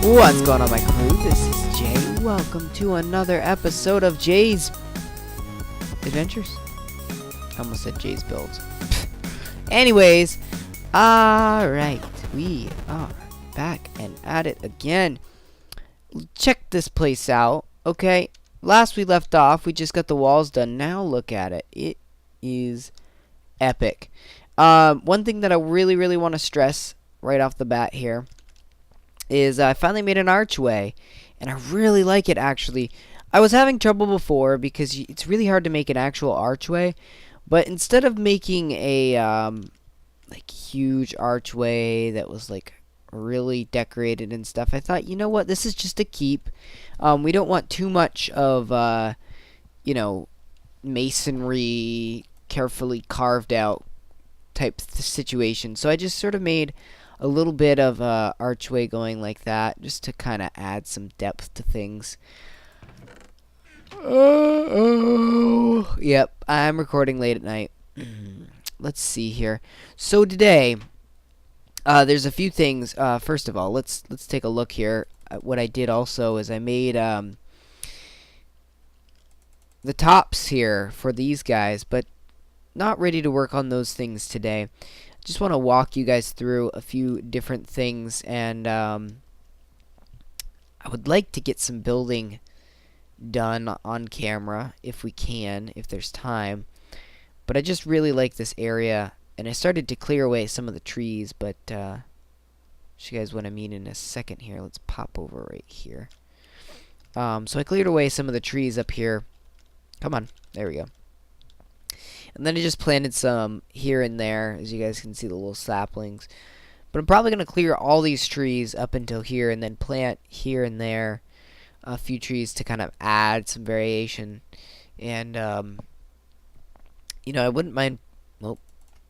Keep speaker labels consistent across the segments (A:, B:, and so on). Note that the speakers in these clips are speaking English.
A: What's going on, my crew? This is Jay. Welcome to another episode of Jay's Adventures. I almost said Jay's Builds. Anyways, alright, we are back and at it again. Check this place out, okay? Last we left off, we just got the walls done. Now look at it. It is epic. One thing that I really want to stress right off the bat here is I finally made an archway, and I really like it. Actually, I was having trouble before because it's really hard to make an actual archway, but instead of making a like huge archway that was like really decorated and stuff, I thought, you know what, this is just a keep. We don't want too much of you know, masonry, carefully carved out type situation, so I just sort of made a little bit of archway going like that, just to kind of add some depth to things. Yep, I'm recording late at night. Let's see here. So today, there's a few things. First of all, let's take a look here. What I did also is I made the tops here for these guys, but not ready to work on those things today. Just want to walk you guys through a few different things, and I would like to get some building done on camera if we can, if there's time. But I just really like this area, and I started to clear away some of the trees, but show you guys what I mean in a second here. Let's pop over right here. So I cleared away some of the trees up here. Come on, there we go. And then I just planted some here and there, as you guys can see the little saplings. But I'm probably going to clear all these trees up until here, and then plant here and there a few trees to kind of add some variation. And, you know, I wouldn't mind... Well,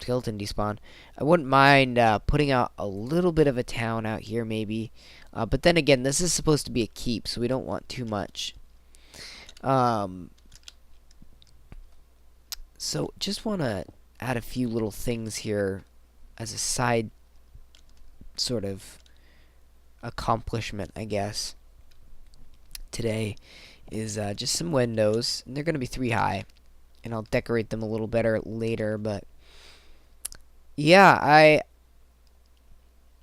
A: skeleton despawn. I wouldn't mind putting out a little bit of a town out here, maybe. But then again, this is supposed to be a keep, so we don't want too much. So just want to add a few little things here as a side sort of accomplishment, I guess. Today is just some windows, and they're going to be 3 high, and I'll decorate them a little better later. But yeah, I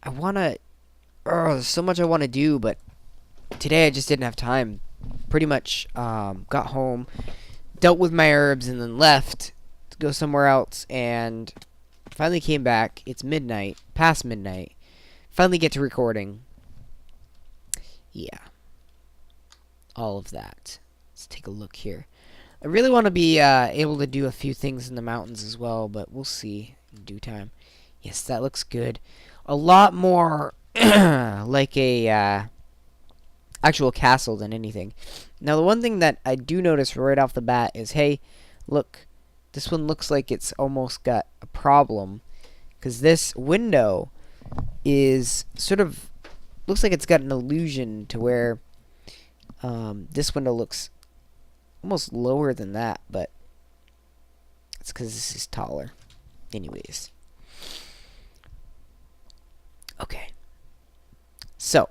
A: want to... there's so much I want to do, but today I just didn't have time. Pretty much got home, dealt with my herbs, and then left to go somewhere else, and finally came back. It's midnight, past midnight. Finally get to recording. Yeah. All of that. Let's take a look here. I really want to be able to do a few things in the mountains as well, but we'll see in due time. Yes, that looks good. A lot more like a actual castle than anything. Now, the one thing that I do notice right off the bat is, hey, look, this one looks like it's almost got a problem, because this window is sort of, looks like it's got an illusion to where this window looks almost lower than that, but it's because this is taller. Anyways. Okay. So,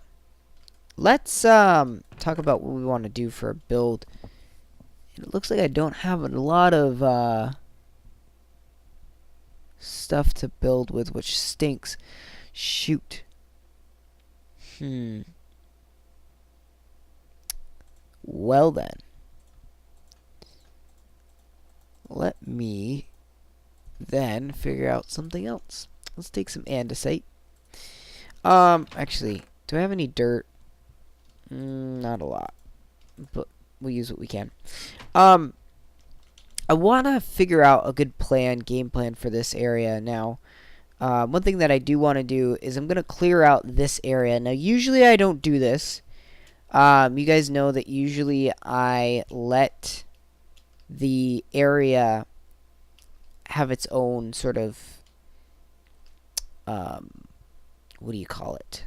A: let's talk about what we want to do for a build. It looks like I don't have a lot of stuff to build with, which stinks. Shoot. Well then. Let me then figure out something else. Let's take some andesite. Actually, do I have any dirt? Not a lot, but we'll use what we can. I want to figure out a good game plan for this area now. One thing that I do want to do is I'm going to clear out this area. Now, usually I don't do this. You guys know that usually I let the area have its own sort of, what do you call it?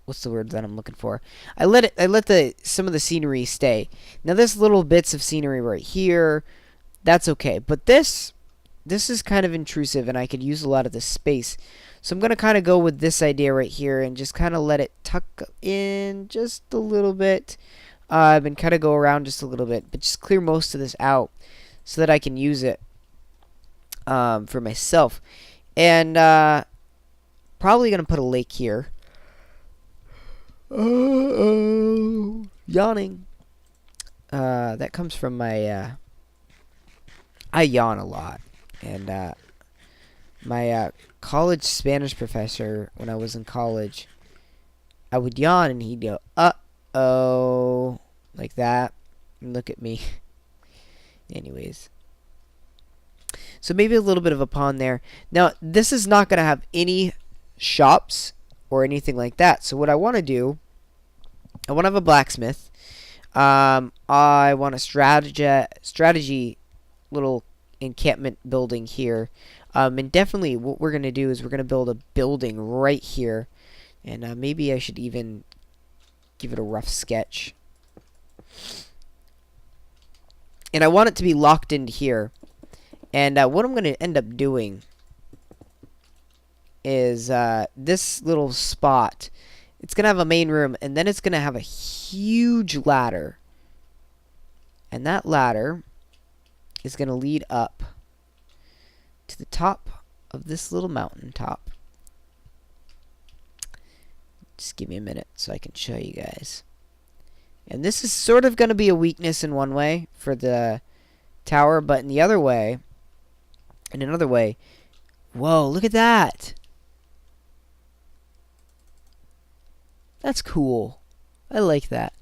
A: What's the word that I'm looking for? I let some of the scenery stay. Now, this little bits of scenery right here, that's okay. But this this is kind of intrusive, and I could use a lot of this space. So I'm going to kind of go with this idea right here and just kind of let it tuck in just a little bit. And kind of go around just a little bit, but just clear most of this out so that I can use it for myself. And probably going to put a lake here. Yawning. That comes from my... I yawn a lot. And my college Spanish professor, when I was in college, I would yawn and he'd go, oh, like that, and look at me. Anyways, so maybe a little bit of a pond there. Now, this is not going to have any shops or anything like that. So what I want to do, I want to have a blacksmith. I want a strategy little encampment building here. And definitely what we're going to do is we're going to build a building right here. And maybe I should even give it a rough sketch. And I want it to be locked into here. And what I'm going to end up doing is this little spot. It's going to have a main room, and then it's going to have a huge ladder. And that ladder is going to lead up to the top of this little mountain top. Just give me a minute so I can show you guys. And this is sort of going to be a weakness in one way for the tower, but in the other way, in another way, whoa, look at that. That's cool. I like that.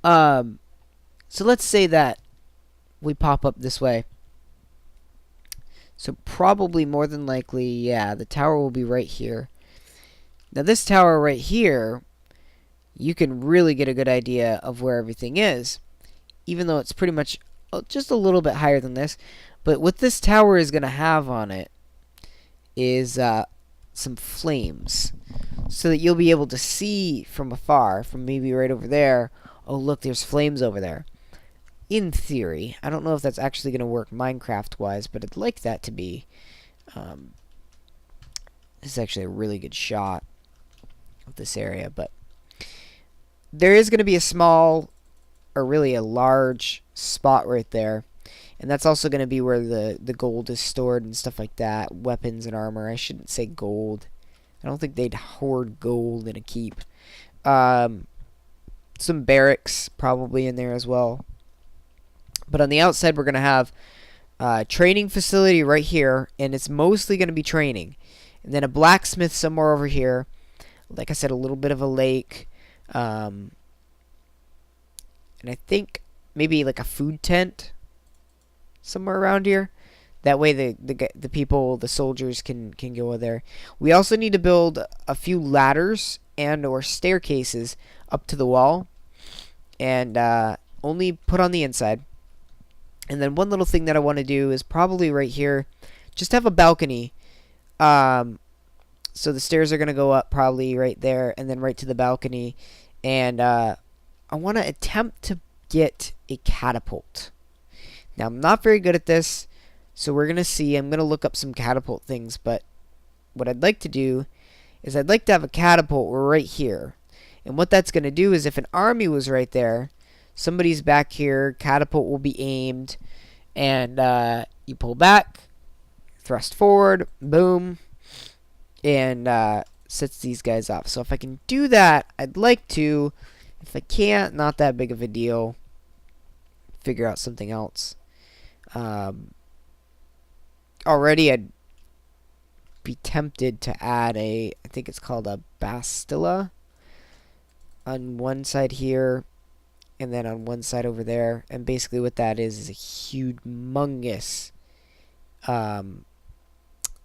A: So let's say that we pop up this way. So probably more than likely, yeah, the tower will be right here. Now this tower right here, you can really get a good idea of where everything is, even though it's pretty much just a little bit higher than this. But what this tower is going to have on it is some flames, so that you'll be able to see from afar, from maybe right over there, oh look, there's flames over there. In theory, I don't know if that's actually going to work Minecraft-wise, but I'd like that to be. This is actually a really good shot of this area, but there is going to be a small, or really a large spot right there, and that's also going to be where the gold is stored and stuff like that, weapons and armor. I shouldn't say gold. I don't think they'd hoard gold in a keep. Some barracks probably in there as well. But on the outside, we're going to have a training facility right here, and it's mostly going to be training. And then a blacksmith somewhere over here. Like I said, a little bit of a lake. And I think maybe like a food tent somewhere around here. That way the people, the soldiers can go there. We also need to build a few ladders and or staircases up to the wall. And only put on the inside. And then one little thing that I want to do is probably right here, just have a balcony. So the stairs are going to go up probably right there and then right to the balcony. And I want to attempt to get a catapult. Now, I'm not very good at this, so we're going to see. I'm going to look up some catapult things, but what I'd like to do is I'd like to have a catapult right here. And what that's going to do is if an army was right there, somebody's back here, catapult will be aimed, and you pull back, thrust forward, boom, and sets these guys off. So if I can do that, I'd like to. If I can't, not that big of a deal. Figure out something else. Already I'd be tempted to add I think it's called a bastilla on one side here, and then on one side over there. And basically what that is a humongous bow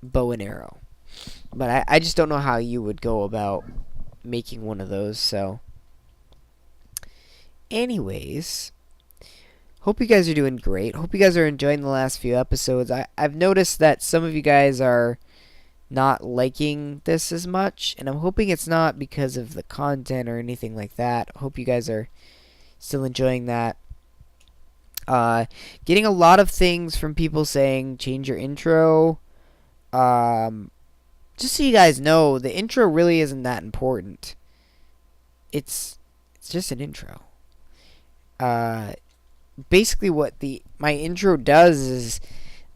A: and arrow. But I just don't know how you would go about making one of those. So anyways, hope you guys are doing great. Hope you guys are enjoying the last few episodes. I've noticed that some of you guys are not liking this as much, and I'm hoping it's not because of the content or anything like that. I hope you guys are still enjoying that. Getting a lot of things from people saying change your intro. Just so you guys know, the intro really isn't that important. It's just an intro. Basically what my intro does is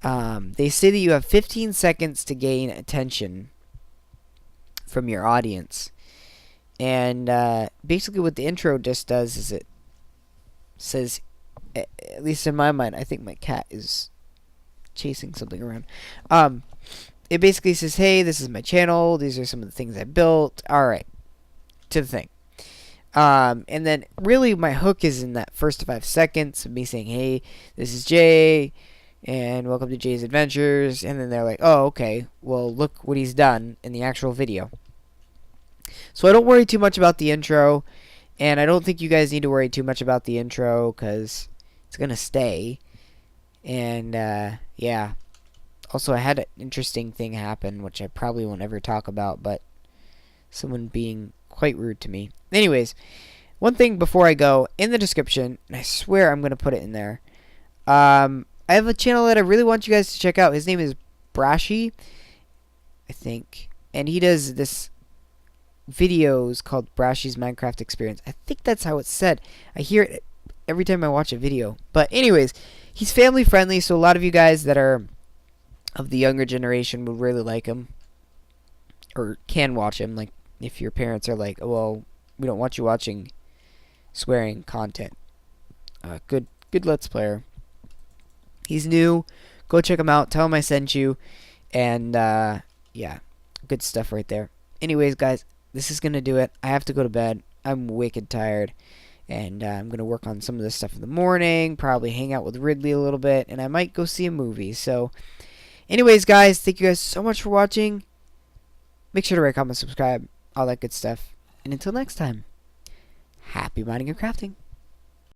A: they say that you have 15 seconds to gain attention from your audience. And basically what the intro just does is it says, at least in my mind, I think my cat is chasing something around. It basically says, hey, this is my channel. These are some of the things I built. All right, to the thing. And then really my hook is in that first 5 seconds of me saying, hey, this is Jay, and welcome to Jay's Adventures. And then they're like, oh, okay, well, look what he's done in the actual video. So I don't worry too much about the intro, and I don't think you guys need to worry too much about the intro, because it's going to stay. And, yeah. Also, I had an interesting thing happen, which I probably won't ever talk about, but someone being quite rude to me. Anyways, one thing before I go, in the description, and I swear I'm going to put it in there, I have a channel that I really want you guys to check out. His name is Brashy, I think, and he does this videos called Brashy's Minecraft Experience. I think that's how it's said. I hear it every time I watch a video. But anyways, he's family friendly, so a lot of you guys that are of the younger generation would really like him, or can watch him. Like if your parents are like, oh, well, we don't want you watching swearing content. Good Let's Player. He's new. Go check him out. Tell him I sent you. And yeah, good stuff right there. Anyways, guys, this is gonna do it. I have to go to bed. I'm wicked tired, and I'm gonna work on some of this stuff in the morning. Probably hang out with Ridley a little bit, and I might go see a movie. So, anyways, guys, thank you guys so much for watching. Make sure to rate, comment, subscribe, all that good stuff. And until next time, happy mining and crafting.